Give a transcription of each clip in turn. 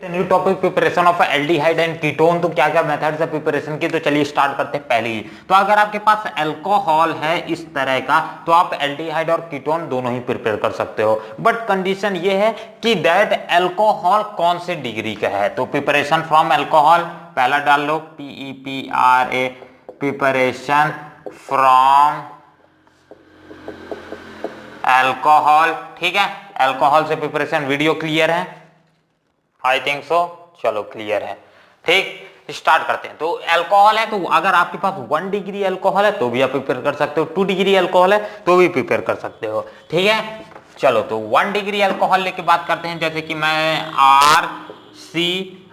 New topic preparation of aldehyde and ketone. तो क्या क्या मेथड्स है प्रिपरेशन की, तो चलिए स्टार्ट करते हैं। पहले ही तो अगर आपके पास अल्कोहल है इस तरह का, तो आप एल्डिहाइड और कीटोन दोनों ही प्रिपेयर कर सकते हो, बट कंडीशन ये है कि दैट अल्कोहल कौन से डिग्री का है। तो प्रिपरेशन फ्रॉम अल्कोहल पहला डाल लो, PEPRA, प्रिपरेशन फ्रॉम अल्कोहल। ठीक है, अल्कोहल से प्रिपरेशन। वीडियो क्लियर है? I think so. चलो क्लियर है, ठीक, स्टार्ट करते हैं। तो अल्कोहल है, तो अगर आपके पास 1 डिग्री अल्कोहल है तो भी आप प्रिपेयर कर सकते हो, 2 डिग्री अल्कोहल है तो भी प्रिपेयर कर सकते हो। ठीक है, चलो तो 1 डिग्री अल्कोहल लेके बात करते हैं। जैसे कि मैं RC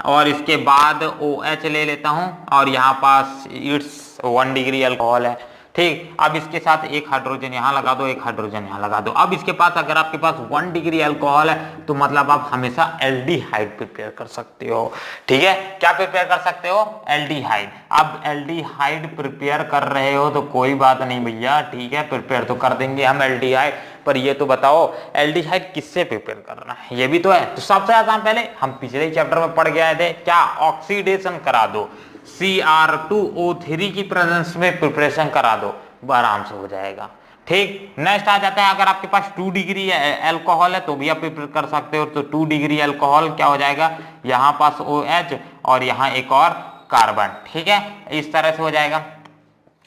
और इसके बाद OH ले लेता हूं और यहाँ पास इट्स 1 डिग्री अल्कोहल है। ठीक, अब इसके साथ एक हाइड्रोजन यहां लगा दो, एक हाइड्रोजन यहां लगा दो। अब इसके पास अगर आपके पास 1 डिग्री अल्कोहल है तो मतलब आप हमेशा एल्डिहाइड प्रिपेयर कर सकते हो। ठीक है, क्या प्रिपेयर कर सकते हो? एल्डिहाइड। अब एल्डिहाइड प्रिपेयर कर रहे हो तो कोई बात नहीं भैया, ठीक है, प्रिपेयर तो कर देंगे हम एल्डिहाइड, पर ये तो बताओ एल्डिहाइड किससे प्रिपेयर करना है, ये भी तो है। तो सबसे आसान, पहले हम पिछले चैप्टर में पढ़ गए थे, क्या ऑक्सीडेशन करा दो, Cr2O3 की प्रेजेंस में प्रिपरेशन करा दो, आराम से हो जाएगा। ठीक, नेक्स्ट आ जाता है, अगर आपके पास 2 डिग्री अल्कोहल है तो भी आप प्रिपेयर कर सकते हो। तो 2 डिग्री अल्कोहल क्या हो जाएगा, यहाँ पास OH और यहाँ एक और कार्बन। ठीक है, इस तरह से हो जाएगा।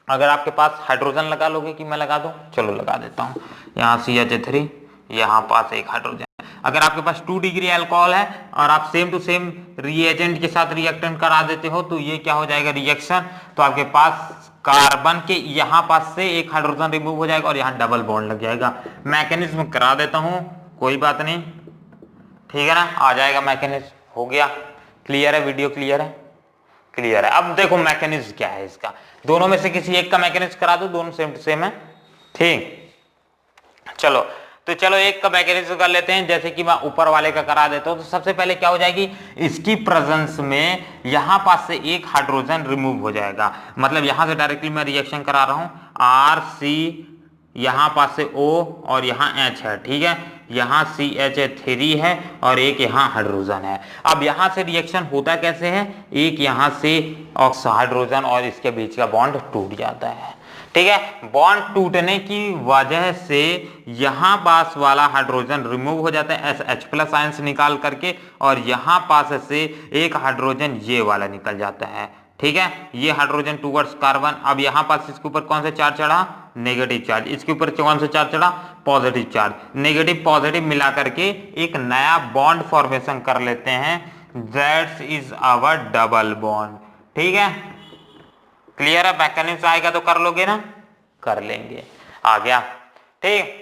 अगर आपके पास हाइड्रोजन लगा लोगे कि मैं लगा दूं, चलो लगा देता हूं, यहाँ CH3, यहाँ पास एक हाइड्रोजन। अगर आपके पास 2 डिग्री अल्कोहल है और आप सेम टू सेम रिएजेंट के साथ रिएक्टेंट करा देते हो तो ये क्या हो जाएगा, रिएक्शन। तो आपके पास कार्बन के यहाँ पास से एक हाइड्रोजन रिमूव हो जाएगा और यहाँ डबल बॉन्ड लग जाएगा। मैकेनिज्म करा देता हूं, कोई बात नहीं, ठीक है ना, आ जाएगा मैकेनिज्म। हो गया, क्लियर है? वीडियो क्लियर है? क्लियर है। अब देखो मैकेनिज्म क्या है इसका, दोनों में से किसी एक का मैकेनिज्म करा दो, दोनों सेम टू सेम है। ठीक, चलो तो चलो एक का मैकेनिज्म कर लेते हैं। जैसे कि मैं ऊपर वाले का करा देता हूं, तो सबसे पहले क्या हो जाएगी, इसकी प्रेजेंस में यहां पास से एक हाइड्रोजन रिमूव हो जाएगा। मतलब यहां से डायरेक्टली मैं रिएक्शन करा रहा हूं, RC, यहां पास से O और यहाँ H है। ठीक है, यहाँ CH3 है और एक यहाँ हाइड्रोजन है। अब यहां से रिएक्शन होता कैसे है, एक यहां से हाइड्रोजन और इसके बीच का बॉन्ड टूट जाता है। ठीक है, बॉन्ड टूटने की वजह से यहां पास वाला हाइड्रोजन रिमूव हो जाता है SH+ आयंस निकाल करके, और यहां पास से एक हाइड्रोजन ये वाला निकल जाता है। ठीक है, ये हाइड्रोजन टूवर्ड्स कार्बन। अब यहां पास इसके ऊपर कौन सा चार्ज चढ़ा, नेगेटिव चार्ज। इसके ऊपर कौन सा चार्ज चढ़ा, पॉजिटिव चार्ज। नेगेटिव पॉजिटिव मिला करके एक नया बॉन्ड फॉर्मेशन कर लेते हैं, that is our double bond. ठीक है, क्लियर है? मैकेनिज्म आएगा तो कर लोगे ना, कर लेंगे, आ गया। ठीक,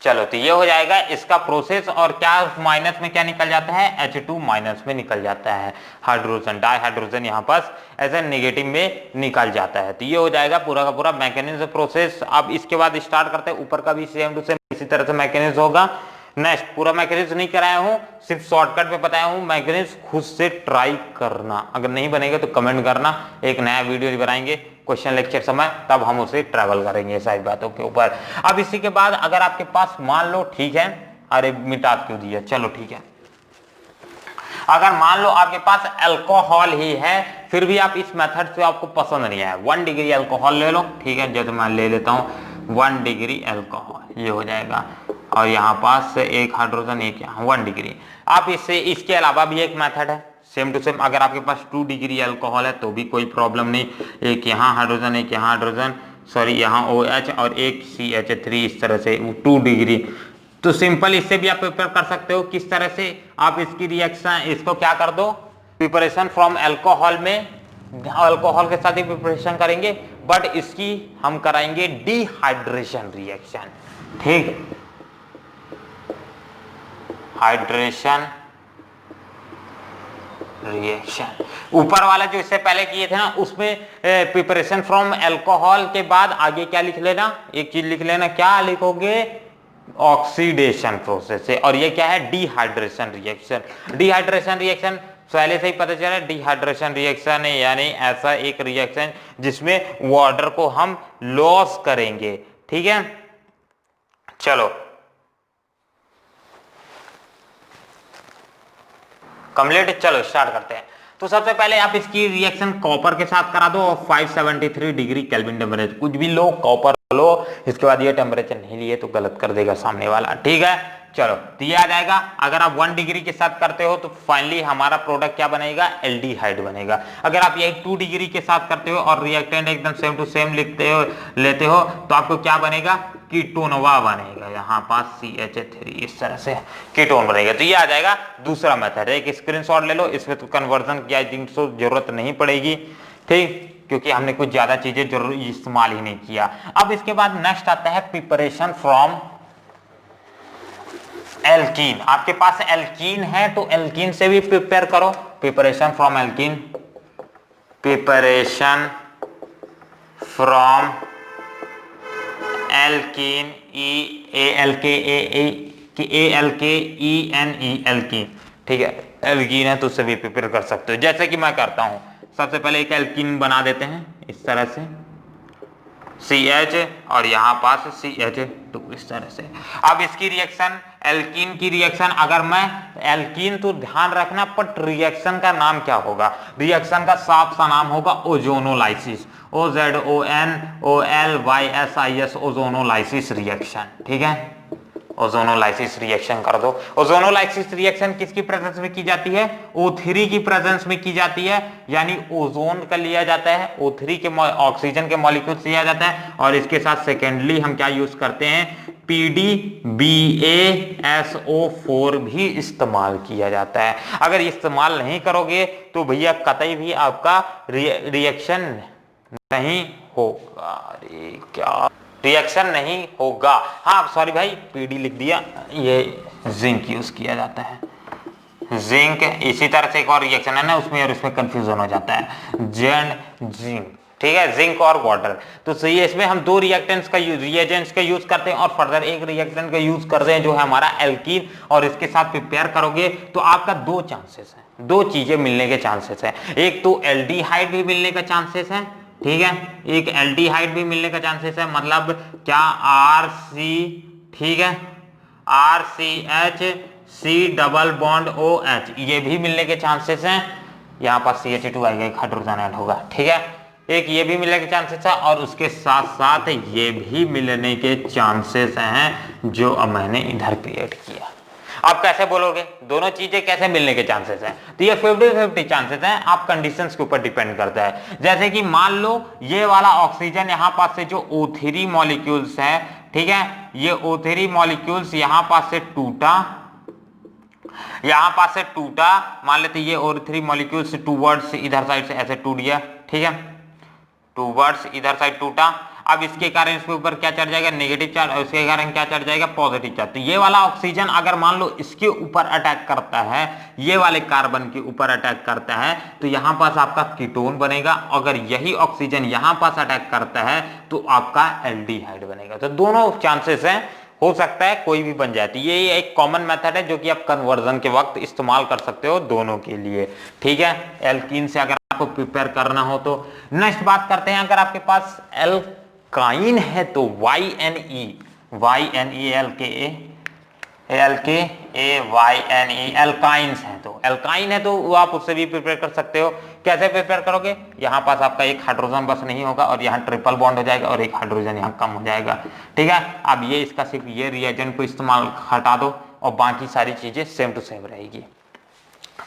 चलो तो ये हो जाएगा इसका प्रोसेस। और क्या माइनस में क्या निकल जाता है, H2 माइनस में निकल जाता है, हाइड्रोजन डाइहाइड्रोजन यहाँ पास ऐसे नेगेटिव में निकल जाता है। तो ये हो जाएगा पूरा का पूरा मैकेनिज्म प्रोसेस। अब इसके बाद स्टार्ट करते हैं, ऊपर का भी सेम टू सेम इसी तरह से मैकेनिज्म होगा। नेक्स्ट, पूरा मैकेनिज्म नहीं कराया हूं, सिर्फ शॉर्टकट में बताया हूं, मैकेनिज्म खुद से ट्राई करना। अगर नहीं बनेगा तो कमेंट करना, एक नया वीडियो बनाएंगे क्वेश्चन लेक्चर समय, तब हम उसे ट्रैवल करेंगे सारी बातों के ऊपर। अब इसी के बाद अगर आपके पास मान लो, ठीक है, अरे मिटा क्यों दिया, चलो ठीक है, अगर मान लो आपके पास अल्कोहल ही है फिर भी आप इस मेथड से आपको पसंद नहीं आया, 1 डिग्री अल्कोहल ले लो। ठीक है, जैसे मैं ले लेता हूं 1 डिग्री अल्कोहल, ये हो जाएगा, और यहाँ पास से एक हाइड्रोजन, एक यहाँ 1 डिग्री। आप इससे, इसके अलावा भी एक मेथड है सेम टू सेम, अगर आपके पास 2 डिग्री अल्कोहल है तो भी कोई प्रॉब्लम नहीं, एक यहाँ हाइड्रोजन, एक यहाँ हाइड्रोजन, सॉरी यहाँ OH और एक CH3, इस तरह से 2 डिग्री। तो सिंपल इससे भी आप प्रिपेयर कर सकते हो। किस तरह से, आप इसकी रिएक्शन, इसको क्या कर दो, प्रिपरेशन फ्रॉम अल्कोहल में अल्कोहल के साथ ही प्रिपरेशन करेंगे, बट इसकी हम कराएंगे डिहाइड्रेशन रिएक्शन। ठीक, हाइड्रेशन रिएक्शन, ऊपर वाला जो इससे पहले किए थे ना, उसमें प्रिपरेशन फ्रॉम अल्कोहल के बाद आगे क्या लिख लेना, एक चीज लिख लेना, क्या लिखोगे, ऑक्सीडेशन प्रोसेस है, और ये क्या है, डिहाइड्रेशन रिएक्शन। डिहाइड्रेशन रिएक्शन पहले से ही पता चला, डिहाइड्रेशन रिएक्शन है यानी ऐसा एक रिएक्शन जिसमें वाटर को हम लॉस करेंगे। ठीक है, चलो कंप्लीट। चलो स्टार्ट करते हैं। तो सबसे पहले आप इसकी रिएक्शन कॉपर के साथ करा दो और 573 डिग्री केल्विन टेम्परेचर, कुछ भी लो कॉपर लो, इसके बाद ये टेम्परेचर नहीं लिए तो गलत कर देगा सामने वाला, ठीक है। चलो तो ये आ जाएगा। अगर आप 1 डिग्री के साथ करते हो तो फाइनली हमारा प्रोडक्ट क्या बनेगा, एल्डिहाइड बनेगा। अगर आप यही 2 डिग्री के साथ करते हो और रिएक्टेंट एकदम सेम टू सेम लेते हो तो आपको क्या बनेगा, कीटोनवा बनेगा, यहाँ पास CH3 इस तरह से कीटोन बनेगा। तो ये आ जाएगा दूसरा मेथड है। एक स्क्रीनशॉट ले लो, इसमें तो कन्वर्जन की आई थिंक सो जरूरत नहीं पड़ेगी, ठीक, क्योंकि हमने कुछ ज्यादा चीजें जरूर इस्तेमाल ही नहीं किया। अब इसके बाद नेक्स्ट आता है प्रिपरेशन फ्रॉम एल्कीन। आपके पास एल्कीन है तो एल्कीन से भी प्रिपेयर करो। Preparation from alkene, preparation from alkene, ALKENE alkene, ठीक है। एल्कीन है तो उससे भी प्रिपेयर कर सकते हो, जैसे कि मैं करता हूं। सबसे पहले एक एल्कीन बना देते हैं इस तरह से, CH और यहाँ पास CH2 इस तरह से। अब इसकी रिएक्शन, एल्कीन की रिएक्शन, अगर मैं एल्कीन तो ध्यान रखना, बट रिएक्शन का नाम क्या होगा, रिएक्शन का साफ सा नाम होगा ओजोनोलाइसिस, OZONOLYSIS, ओजोनोलाइसिस रिएक्शन, ठीक है। ओजोनोलाइसिस रिएक्शन कर दो। ओजोनोलाइसिस रिएक्शन किसकी प्रेजेंस में की जाती है, O3 की प्रेजेंस में की जाती है, यानी ओजोन का लिया जाता है, O3 के ऑक्सीजन के मॉलिक्यूल्स लिया जाता है, और इसके साथ सेकेंडली हम क्या यूज करते हैं, PDBASO4 भी इस्तेमाल किया जाता है। अगर इस्तेमाल नहीं करोगे तो भैया कतई भी आपका रिएक्शन नहीं होगा। अरे क्या रिएक्शन नहीं होगा, हाँ सॉरी भाई PD लिख दिया, ये जिंक यूज किया जाता है, जिंक। इसी तरह से एक और रिएक्शन है ना उसमें, और उसमें कंफ्यूजन हो जाता है, जेंड जिंक, ठीक है, जिंक और वाटर। तो सही है, इसमें हम 2 रिएक्टेंट्स का रिएजेंट्स का यूज करते हैं और फर्दर एक रिएक्टेंट का यूज करते हैं जो है हमारा एल्कीन, और इसके साथ प्रिपेयर करोगे तो आपका 2 चांसेस है, 2 चीजें मिलने के चांसेस है। एक तो एल्डिहाइड भी मिलने का चांसेस है, ठीक है, एक एल्डिहाइड भी मिलने का चांसेस है, मतलब क्या RC, ठीक है, RCH C double bond OH, ये भी मिलने के चांसेस हैं। यहाँ पर CH2 आएगा, एक हाइड्रोजन ऐड होगा, ठीक है, एक ये भी मिलने के चांसेस है, और उसके साथ साथ ये भी मिलने के चांसेस हैं जो अब मैंने इधर क्रिएट किया। आप कैसे बोलोगे दोनों चीजें कैसे मिलने के चांसेस हैं, तो ये 50-50 चांसेस हैं, आप कंडीशंस के ऊपर डिपेंड करता है। जैसे कि मान लो ये वाला ऑक्सीजन यहाँ पास से जो O3 मॉलिक्यूल्स है, ठीक है, ये O3 मॉलिक्यूल्स यहाँ पास से टूटा, यहाँ पास से टूटा, मान लेते ये O3 मॉलिक्यूल्स टूवर्ड्स इधर साइड से ऐसे टूट गया, ठीक है, टूवर्ड्स इधर साइड टूटा। अब इसके कारण इसके ऊपर क्या चढ़ जाएगा, नेगेटिव चार्ज, और इसके कारण क्या चढ़ जाएगा, पॉजिटिव चार्ज। तो ये वाला ऑक्सीजन अगर मान लो इसके ऊपर अटैक करता है, ये वाले कार्बन के ऊपर अटैक करता है, तो यहाँ पास आपका कीटोन बनेगा। अगर यही ऑक्सीजन यहाँ पास अटैक करता है तो आपका एल्डिहाइड बनेगा। तो दोनों चांसेस हैं, हो सकता है कोई भी बन जाती है। ये एक कॉमन मेथड है जो कि आप कन्वर्जन के वक्त इस्तेमाल कर सकते हो दोनों के लिए, ठीक है, एल्कीन से अगर आपको प्रिपेयर करना हो तो। नेक्स्ट बात करते हैं, अगर आपके पास एल्काइन है तो YNE एल्काइंस है, तो एल्काइन है तो वो आप उससे भी प्रिपेयर कर सकते हो। कैसे प्रिपेयर करोगे, यहाँ पास आपका एक हाइड्रोजन बस नहीं होगा और यहाँ ट्रिपल बॉन्ड हो जाएगा और एक हाइड्रोजन यहाँ कम हो जाएगा, ठीक है। अब ये इसका सिर्फ ये रिएजेंट को इस्तेमाल हटा दो और बाकी सारी चीजें सेम टू सेम रहेगी।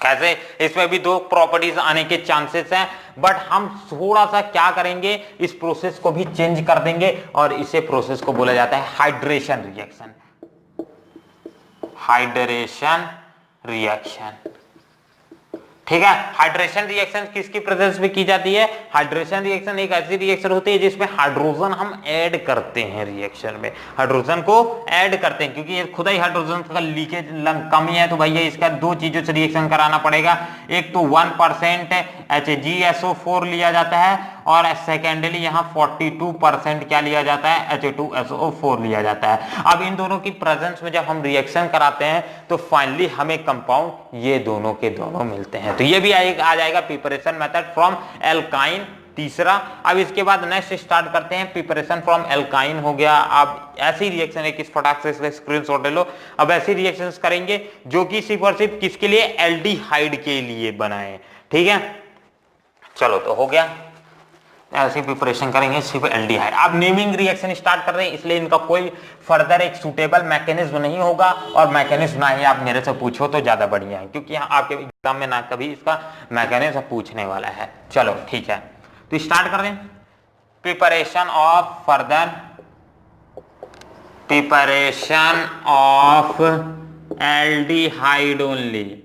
कैसे, इसमें भी 2 प्रॉपर्टीज आने के चांसेस हैं, बट हम थोड़ा सा क्या करेंगे, इस प्रोसेस को भी चेंज कर देंगे और इसे प्रोसेस को बोला जाता है हाइड्रेशन रिएक्शन। हाइड्रेशन रिएक्शन, ठीक है। हाइड्रेशन रिएक्शन किसकी प्रेजेंस में की जाती है, हाइड्रेशन रिएक्शन एक ऐसी रिएक्शन होती है जिसमें हाइड्रोजन हम ऐड करते हैं, रिएक्शन में हाइड्रोजन को ऐड करते हैं, क्योंकि ये खुदा ही हाइड्रोजन का लीकेज कम ही है, तो भैया इसका 2 चीजों से रिएक्शन कराना पड़ेगा। एक तो 1% HgSO4 लिया जाता है और सेकेंडली यहाँ 42% क्या लिया जाता है, H2SO4 लिया जाता है। अब इन दोनों की प्रेजेंस में जब हम रिएक्शन कराते हैं तो फाइनली हमें कंपाउंड ये दोनों के दोनों मिलते हैं। तो ये भी आ जाएगा प्रिपरेशन मेथड फ्रॉम एल्काइन तीसरा। अब इसके बाद नेक्स्ट स्टार्ट करते हैं प्रिपरेशन फ्रॉम एल्काइन हो गया। अब ऐसी रिएक्शन है, किस फटाक से इसका स्क्रीनशॉट ले लो। अब ऐसी रिएक्शंस करेंगे जो कि सिर्फ और सिर्फ किसके लिए, एल्डिहाइड के लिए बनाए, ठीक है। चलो तो हो गया, ऐसी प्रिपरेशन करेंगे सिर्फ एल्डिहाइड। अब नेमिंग रिएक्शन स्टार्ट कर रहे हैं, इसलिए इनका कोई फर्दर एक सूटेबल मैकेनिज्म नहीं होगा, और मैकेनिज्म ना ही आप मेरे से पूछो तो ज्यादा बढ़िया है, क्योंकि यहाँ आपके एग्जाम में ना कभी इसका मैकेनिज्म पूछने वाला है। चलो ठीक है, तो स्टार्ट कर दें। प्रिपरेशन ऑफ एल्डिहाइड ओनली,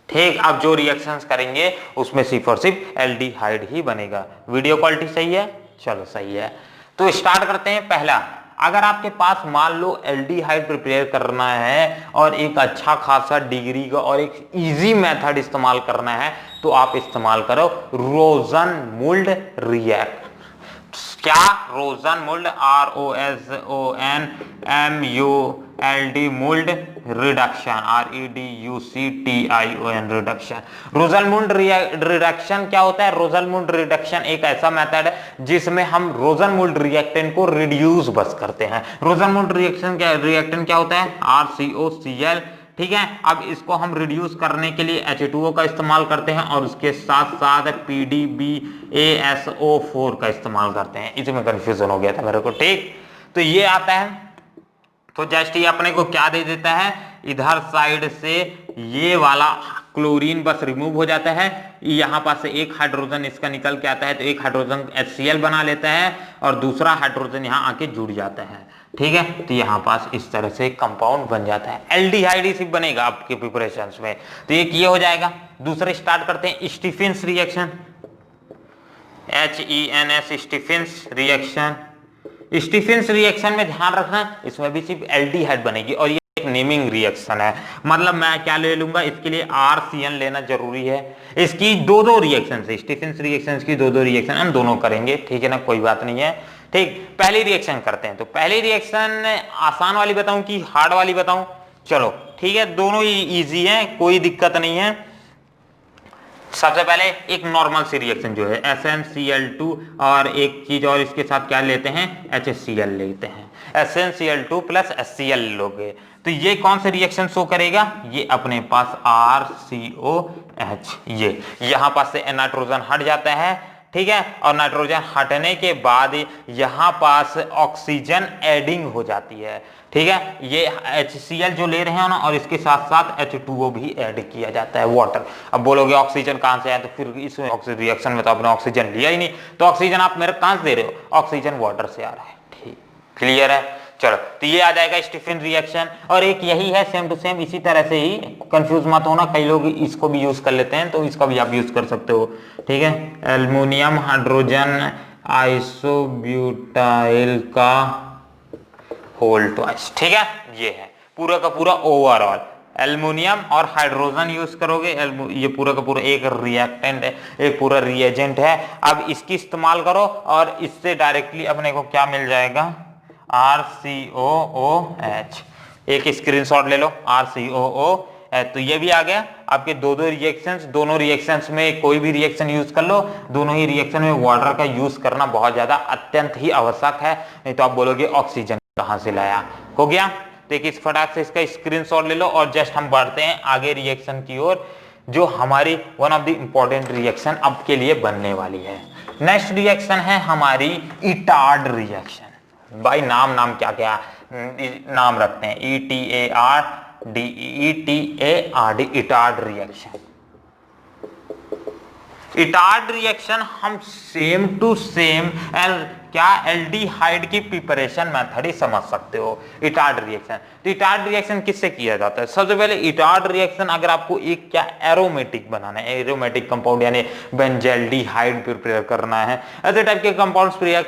ठीक। अब जो रिएक्शंस करेंगे उसमें सिर्फ और सिर्फ एल्डिहाइड ही बनेगा। वीडियो क्वालिटी सही है, चलो सही है। तो स्टार्ट करते हैं। पहला, अगर आपके पास मान लो एल्डिहाइड प्रिपेयर करना है और एक अच्छा खासा डिग्री का और एक इजी मेथड इस्तेमाल करना है, तो आप इस्तेमाल करो रोजनमूल्ड रिएक्ट। क्या, रोजनमूल्ड, ROSONMULD मूल्ड reduction, REDUCTION reduction. Rosenmund reduction क्या होता है? रोजनमूल्ड रिडक्शन एक ऐसा मेथड है जिसमें हम रोजनमूल्ड रिएक्टेंट को रिड्यूस बस करते हैं। रोजनमूल्ड रिएक्टेंट क्या होता है? RCOCl, ठीक है। अब इसको हम रिड्यूस करने के लिए H2O का इस्तेमाल करते हैं और उसके साथ साथ PDBASO4 का इस्तेमाल करते हैं। इसमें कंफ्यूजन हो गया था मेरे को, ठीक। तो ये आता है, तो जस्ट ये अपने को क्या दे देता है, इधर साइड से ये वाला क्लोरीन बस रिमूव हो जाता है, यहां पास से एक हाइड्रोजन इसका निकल के आता है, तो एक हाइड्रोजन HCl बना लेता है और दूसरा हाइड्रोजन यहां आके जुड़ जाता है, ठीक है। तो यहां पास इस तरह से कंपाउंड बन जाता है, एल्डिहाइड सिर्फ बनेगा आपके प्रिपरेशंस में। तो एक ये हो जाएगा। दूसरे स्टार्ट करते हैं Stephen's reaction, HENS Stephen's reaction. Stephen's reaction में ध्यान रखना, इसमें भी सिर्फ एल्डिहाइड बनेगी और ये एक नेमिंग रिएक्शन है। मतलब मैं क्या ले लूंगा, इसके लिए RCN लेना जरूरी है। इसकी दो रिएक्शन है, स्टीफेंस रिएक्शन की दो रिएक्शन हम दोनों करेंगे, ठीक है ना, कोई बात नहीं है, ठीक। पहली रिएक्शन करते हैं। तो पहली रिएक्शन आसान वाली बताऊं कि हार्ड वाली बताऊं? चलो ठीक है, दोनों ही इजी है, कोई दिक्कत नहीं है। सबसे पहले एक नॉर्मल सी रिएक्शन जो है SnCl2 और एक चीज और इसके साथ क्या लेते हैं, HCl लेते हैं। SnCl2 प्लस HCl लोगे तो ये कौन सा रिएक्शन शो करेगा, ये अपने पास RCOH, ये यहां पास से नाइट्रोजन हट जाता है, ठीक है। और नाइट्रोजन हटने के बाद यहां पास ऑक्सीजन एडिंग हो जाती है, ठीक है। ये HCl जो ले रहे हैं ना, और इसके साथ साथ H2O भी ऐड किया जाता है, वाटर। अब बोलोगे ऑक्सीजन कहां से आया, तो फिर इस रिएक्शन में तो आपने ऑक्सीजन लिया ही नहीं, तो ऑक्सीजन आप मेरे कहां से दे रहे हो, ऑक्सीजन वाटर से आ रहा है, ठीक, क्लियर है। चलो, तो ये आ जाएगा स्टीफन रिएक्शन। और एक यही है सेम टू सेम, इसी तरह से ही, कंफ्यूज मत होना, कई लोग इसको भी यूज कर लेते हैं, तो इसका भी आप यूज कर सकते हो, ठीक है। एल्युमिनियम हाइड्रोजन आइसोब्यूटाइल का होल ट्वाइस, ठीक है। ये है पूरा का पूरा ओवरऑल एल्युमिनियम और हाइड्रोजन यूज करोगे, ये पूरा का पूरा एक रिएक्टेंट है, एक पूरा रिएजेंट है। अब इसकी इस्तेमाल करो और इससे डायरेक्टली अपने को क्या मिल जाएगा, RCOOH। एक स्क्रीनशॉट ले लो, RCOOH। तो ये भी आ गया आपके दो रिएक्शंस। दोनों रिएक्शंस में कोई भी रिएक्शन यूज कर लो, दोनों ही रिएक्शन में वाटर का यूज करना बहुत ज्यादा अत्यंत ही आवश्यक है, नहीं तो आप बोलोगे ऑक्सीजन कहां से लाया। हो गया, तो एक फटाक से इसका स्क्रीनशॉट ले लो और जस्ट हम बढ़ते हैं आगे रिएक्शन की ओर, जो हमारी one of the important reaction अब के लिए बनने वाली है। नेक्स्ट रिएक्शन है हमारी इटार्ड रिएक्शन। भाई नाम क्या क्या नाम रखते हैं, ETARD, Etard reaction. Etard reaction हम सेम टू सेम क्या एल्डिहाइड की प्रिपरेशन मेथड ही समझ सकते हो, इटार्ड रिएक्शन। तो इटार्ड रिएक्शन किससे किया जाता है? सबसे पहले इटार्ड रिएक्शन अगर आपको एक क्या एरोमेटिक बनाना है, एरोमेटिक कंपाउंड यानी बेंजल्डिहाइड प्रिपेयर करना है, ऐसे टाइप के कंपाउंड्स प्रिपेयर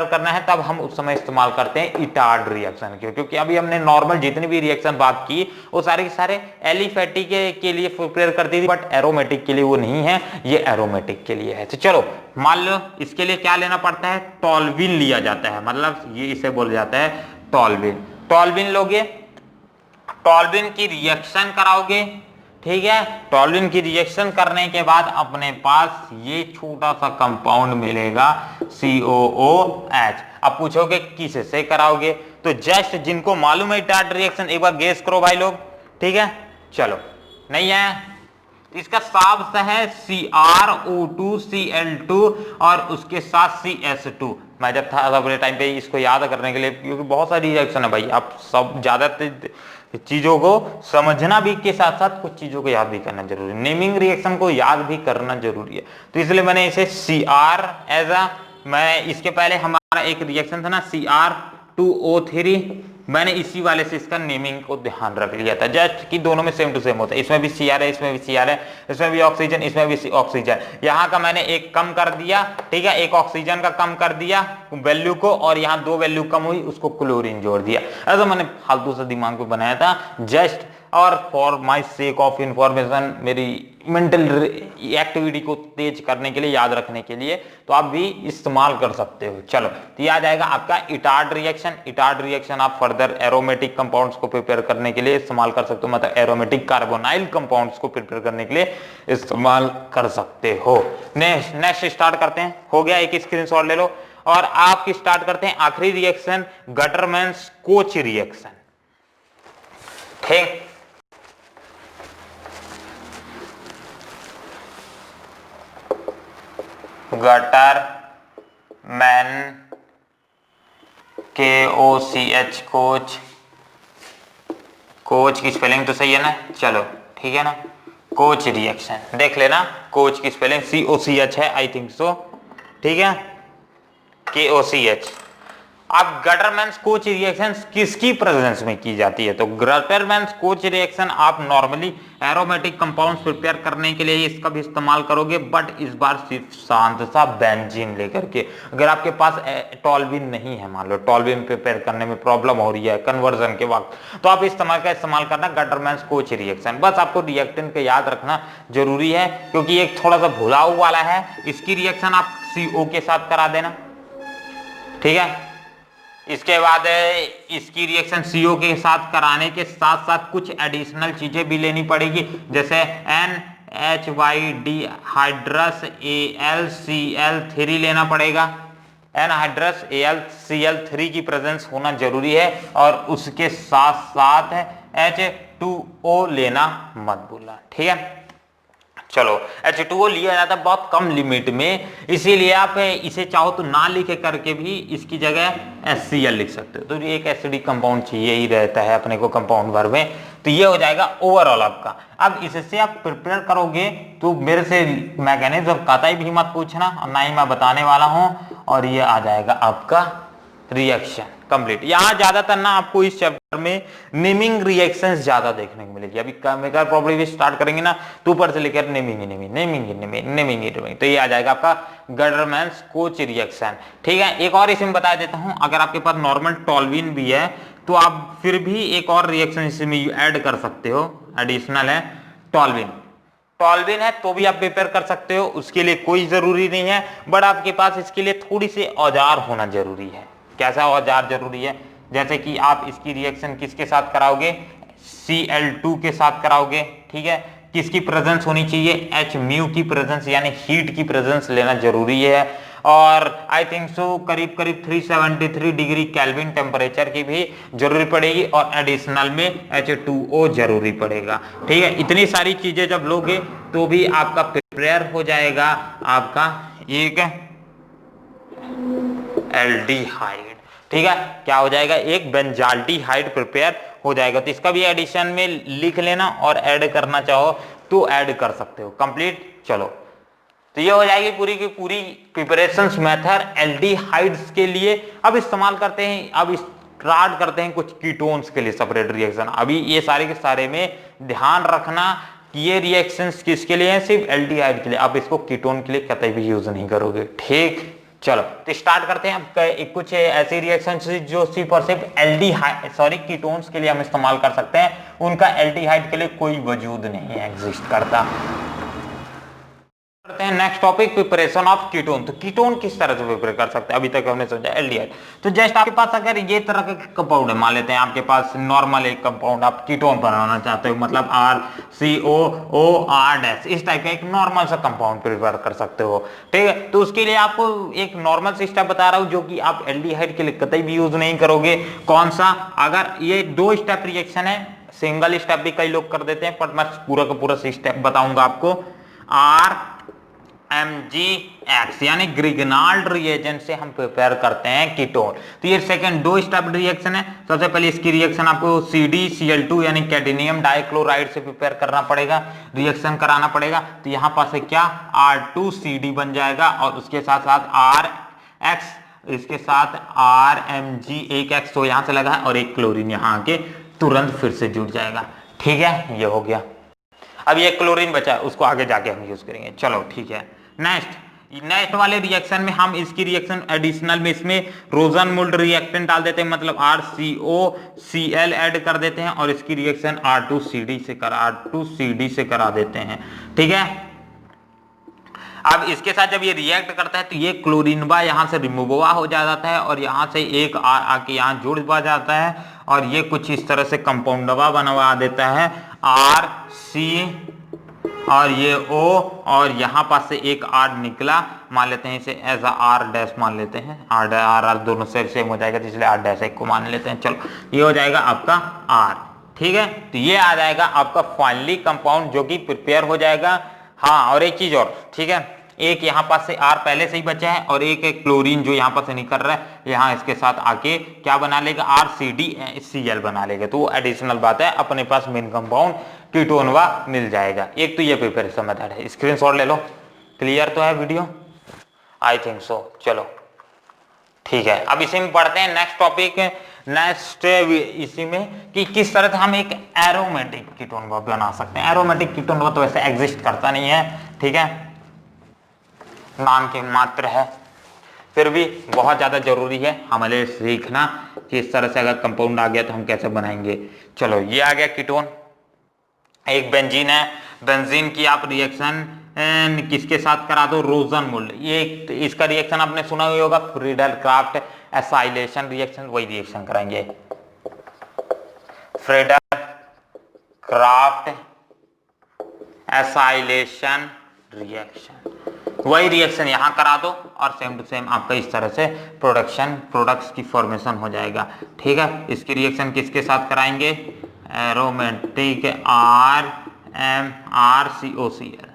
करना है, तब हम उस समय इस्तेमाल करते हैं इटार्ड रिएक्शन। क्योंकि अभी हमने नॉर्मल जितनी भी रिएक्शन बात की वो सारे के सारे एलिफेटिक के लिए प्रिपेयर करती थी, बट एरोमेटिक के लिए वो नहीं है, ये एरोमेटिक के लिए है। तो चलो मान लो इसके लिए क्या लेना पड़ता है, टॉल्विन लिया जाता है, मतलब ये इसे बोला जाता है टॉल्विन। टॉल्विन लोगे, टॉल्विन की रिएक्शन कराओगे, ठीक है। टॉल्यूइन की रिएक्शन करने के बाद अपने पास ये छोटा सा कंपाउंड मिलेगा COOH। अब पूछोगे किससे कराओगे, तो जस्ट जिनको मालूम है टार्ट रिएक्शन एक बार गेस करो भाई लोग, ठीक है। चलो नहीं है, इसका साफ है CrO2Cl2 और उसके साथ CS2। मैं जब था अपने टाइम पे इसको याद करने के लिए, क्योंकि बहुत सारी रिएक्शन है भाई, आप सब ज्यादा चीजों को समझना भी के साथ साथ कुछ चीजों को याद भी करना जरूरी है, नेमिंग रिएक्शन को याद भी करना जरूरी है। तो इसलिए मैंने इसे Cr एज अ, मैं इसके पहले हमारा एक रिएक्शन था ना Cr2O3, मैंने इसी वाले से इसका नेमिंग को ध्यान रख लिया था, जस्ट कि दोनों में सेम टू सेम होता है, इसमें भी Cr है, इसमें भी Cr है, इसमें भी ऑक्सीजन, इसमें भी ऑक्सीजन। यहाँ का मैंने एक कम कर दिया, ठीक है, एक ऑक्सीजन का कम कर दिया वैल्यू को, और यहाँ 2 वैल्यू कम हुई, उसको क्लोरीन जोड़ दिया। ऐसा मैंने फालतू से दिमाग पे बनाया था जस्ट, और for my sake of information, मेरी मेंटल एक्टिविटी को तेज करने के लिए, याद रखने के लिए, तो आप भी इस्तेमाल कर सकते हो। चलो, तो ये आ जाएगा आपका इटार्ड रिएक्शन। इटार्ड रिएक्शन आप फर्दर एरोमेटिक कंपाउंड्स को प्रिपेयर करने के लिए इस्तेमाल कर सकते हो, मतलब एरोमेटिक कार्बोनाइल कंपाउंड्स को प्रिपेयर करने के लिए इस्तेमाल कर सकते हो। नेक्स्ट स्टार्ट करते हैं, हो गया, एक स्क्रीनशॉट ले लो, और आप स्टार्ट करते हैं आखिरी रिएक्शन, गटरमैन्स कोच रिएक्शन। ठीक, गटरमैन KOCH कोच, कोच की स्पेलिंग तो सही है ना, चलो ठीक है ना, कोच रिएक्शन देख लेना, कोच की स्पेलिंग COCH है, आई थिंक सो, ठीक है, KOCH। अब गटरमैन्स कोच रिएक्शन किसकी प्रेजेंस में की जाती है, तो गटरमैन्स कोच रिएक्शन आप नॉर्मली एरोमेटिक कंपाउंड्स प्रिपेयर करने के लिए इसका भी इस्तेमाल करोगे, बट इस बार सिर्फ शांत सा बेंजीन लेकर के। अगर आपके पास टॉल्यूइन नहीं है, मान लो टॉल्यूइन प्रिपेयर करने में प्रॉब्लम हो रही है कन्वर्जन के वक्त, तो आप इस्तेमाल करना गटरमैन्स कोच रिएक्शन। बस आपको रिएक्टेंट को याद रखना जरूरी है, क्योंकि एक थोड़ा सा भुलाऊ वाला है। इसकी रिएक्शन आप CO के साथ करा देना, ठीक है। इसके बाद इसकी रिएक्शन CO के साथ कराने के साथ साथ कुछ एडिशनल चीजें भी लेनी पड़ेगी, जैसे NHYD हाइड्रस AlCl3 लेना पड़ेगा। एनहाइड्रस AlCl3 की प्रेजेंस होना जरूरी है, और उसके साथ साथ H2O लेना मत भूलना, ठीक है। चलो, H2O लिया जाता है बहुत कम लिमिट में, इसीलिए आप इसे चाहो तो ना लिखे करके भी इसकी जगह HCl लिख सकते हो। तो एक एसिडिक कंपाउंड चाहिए ही रहता है अपने को कंपाउंड भर में, तो ये हो जाएगा ओवरऑल आपका। अब इससे आप प्रिपेयर करोगे तो मेरे से मैकेनिज्म कतई भी मत पूछना, और ना ही मैं बताने वाला हूं, और ये आ जाएगा आपका रिएक्शन कंप्लीट। यहाँ ज्यादातर ना आपको इस चैप्टर में नेमिंग रिएक्शंस ज्यादा देखने को मिलेगी। अभी केमिकल प्रॉपर्टी स्टार्ट करेंगे ना, तो ऊपर से लेकर नेमिंग, तो ये आ जाएगा आपका गटरमैन्स कोच रिएक्शन, ठीक है। एक और इसमें बता देता हूं, अगर आपके पास नॉर्मल टॉल्यूइन भी है तो आप फिर भी एक और रिएक्शन इसमें ऐड कर सकते हो, एडिशनल है टॉल्यूइन है तो भी आप प्रिपेयर कर सकते हो, उसके लिए कोई जरूरी नहीं है, बट आपके पास इसके लिए थोड़ी सी औजार होना जरूरी है। कैसा औजार जरूरी है, जैसे कि आप इसकी रिएक्शन किसके साथ कराओगे, Cl2 के साथ कराओगे, ठीक है। किसकी प्रेजेंस होनी चाहिए, Hµ की प्रेजेंस, यानी हीट की प्रेजेंस लेना जरूरी है, और आई थिंक सो करीब 373 डिग्री केल्विन टेम्परेचर की भी जरूरी पड़ेगी, और एडिशनल में H2O जरूरी पड़ेगा, ठीक है। इतनी सारी चीजें जब लोगे तो भी आपका प्रिपेयर हो जाएगा आपका एक एल्डिहाइड, ठीक है। क्या हो जाएगा, एक बेंजाल्डिहाइड प्रिपेयर हो जाएगा। तो इसका भी एडिशन में लिख लेना, और ऐड करना चाहो तो ऐड कर सकते हो, कंप्लीट। चलो, तो ये हो जाएगी पूरी की पूरी प्रिपरेशंस मेथड एल्डिहाइड्स के लिए। अब इस्तेमाल करते हैं, अब स्टार्ट करते हैं कुछ कीटोन्स के लिए सेपरेट रिएक्शन। अभी ये सारे के सारे में ध्यान रखना कि ये रिएक्शंस किसके लिए हैं, सिर्फ एल्डिहाइड के लिए, आप इसको कीटोन के लिए कतई भी यूज नहीं करोगे, ठीक। चलो, तो स्टार्ट करते हैं। अब कुछ ऐसी रिएक्शन जो सिर्फ और सिर्फ एल्डिहाइड कीटोन्स के लिए हम इस्तेमाल कर सकते हैं, उनका एल्डिहाइड के लिए कोई वजूद नहीं है, एग्जिस्ट करता। करते हैं next topic, preparation of ketone. तो कीटोन किस तरह से प्रिपेयर कर सकते हैं, अभी तक हमने समझा एल्डिहाइड। तो जस्ट आपके पास अगर ये तरह का कंपाउंड है, मान लेते हैं आपके पास नॉर्मल एक कंपाउंड आप कीटोन बनाना चाहते हो, मतलब RCOOR- इस टाइप का एक नॉर्मल सा कंपाउंड प्रिपेयर कर सकते हो, ठीक है। तो उसके लिए आपको एक नॉर्मल सी स्टेप बता रहा हूं जो कि आप एल्डिहाइड के लिए कतई भी यूज नहीं करोगे। कौन सा, अगर ये 2 स्टेप रिएक्शन है, सिंगल स्टेप भी कई लोग कर देते हैं, पर मैं पूरा का पूरा स्टेप बताऊंगा आपको। RMgX यानी ग्रिग्नाल्ड रिएजेंट से हम प्रिपेयर करते हैं कीटोन। तो ये सेकंड 2 स्टेप रिएक्शन है। सबसे पहले इसकी रिएक्शन आपको CdCl2 यानी कैडमियम डाइक्लोराइड से प्रिपेयर करना पड़ेगा, रिएक्शन कराना पड़ेगा। तो यहां पास से क्या R2CD बन जाएगा और उसके साथ साथ RX, इसके साथ RMg एक X तो यहां से लगा है और एक क्लोरीन यहां आके तुरंत फिर से जुड़ जाएगा, ठीक है। ये हो गया। अब ये क्लोरीन बचा, उसको आगे जाके हम यूज करेंगे। चलो ठीक है। नेक्स्ट वाले रिएक्शन में हम इसकी रिएक्शन एडिशनल में इसमें रोजनमोल्ड रिएक्टेंट डाल देते हैं, मतलब RCOCl ऐड कर देते हैं और इसकी रिएक्शन R2CD से करा देते हैं, ठीक है। अब इसके साथ जब ये रिएक्ट करता है तो ये क्लोरीनवा यहां से रिमूववा हो जाता है और यहां से एक R आके यहां जुड़ जाता है और ये कुछ इस तरह से कंपाउंडवा बनवा देता है RC और ये O और यहां पास से एक R निकला, मान लेते हैं इसे एज R- मान लेते हैं, R दोनों से सेम हो जाएगा इसलिए R- एक को मान लेते हैं। चलो ये हो जाएगा आपका R, ठीक है। तो ये आ जाएगा आपका फाइनली कंपाउंड जो कि प्रिपेयर हो जाएगा। हाँ, और एक चीज और, ठीक है, एक यहाँ पास से R पहले से ही बचा है और एक क्लोरीन जो यहाँ पास से निकल रहा है यहाँ इसके साथ आके क्या बना लेगा, RCdCl बना लेगा। तो वो एडिशनल बात है, अपने पास मेन कंपाउंड कीटोनवा मिल जाएगा। एक तो ये प्रिपरेशन मेथड है, स्क्रीनशॉट ले लो। क्लियर तो है वीडियो, आई थिंक सो। चलो ठीक है, अब इसी में पढ़ते हैं नेक्स्ट टॉपिक। नेक्स्ट इसी में कि किस तरह से हम एक एरोमेटिक कीटोनवा बना सकते हैं। एरोमेटिक कीटोनवा तो वैसे एग्जिस्ट करता नहीं है, ठीक है, नाम के मात्र है, फिर भी बहुत ज्यादा जरूरी है हमें सीखना कि इस तरह से अगर कंपाउंड आ गया तो हम कैसे बनाएंगे। चलो ये आ गया कीटोन। एक बेंजीन है, बेंजीन की आप रिएक्शन किसके साथ करा दो, रोजनमोल्ड। ये इसका रिएक्शन आपने सुना ही होगा, फ्रीडल-क्राफ्ट एसाइलेशन रिएक्शन, वही रिएक्शन कराएंगे। फ्रीडल-क्राफ्ट एसाइलेशन रिएक्शन, वही रिएक्शन यहां करा दो और सेम टू सेम आपका इस तरह से प्रोडक्ट्स की फॉर्मेशन हो जाएगा, ठीक है। इसकी रिएक्शन किसके साथ कराएंगे, एरोमेटिक RCOCl,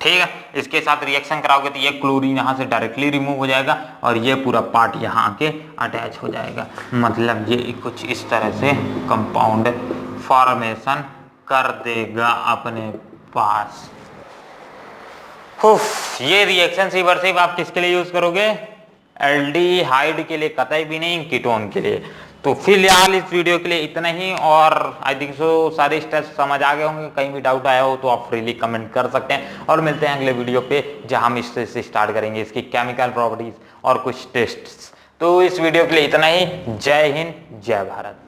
ठीक है। इसके साथ रिएक्शन कराओगे तो ये क्लोरीन यहां से डायरेक्टली रिमूव हो जाएगा और ये पूरा पार्ट यहां आके अटैच हो जाएगा, मतलब ये कुछ इस तरह से कंपाउंड फॉर्मेशन कर देगा अपने पास। ये रिएक्शन रिवर्सिबल आप किसके लिए यूज करोगे, एल्डिहाइड के लिए, कतई भी नहीं कीटोन के लिए। तो फिलहाल इस वीडियो के लिए इतना ही, और आई थिंक सो सारे स्टेप्स समझ आ गए होंगे। कहीं भी डाउट आया हो तो आप फ्रीली कमेंट कर सकते हैं और मिलते हैं अगले वीडियो पे जहां हम इससे स्टार्ट करेंगे इसकी केमिकल प्रॉपर्टीज और कुछ टेस्ट्स। तो इस वीडियो के लिए इतना ही। जय हिंद, जय भारत।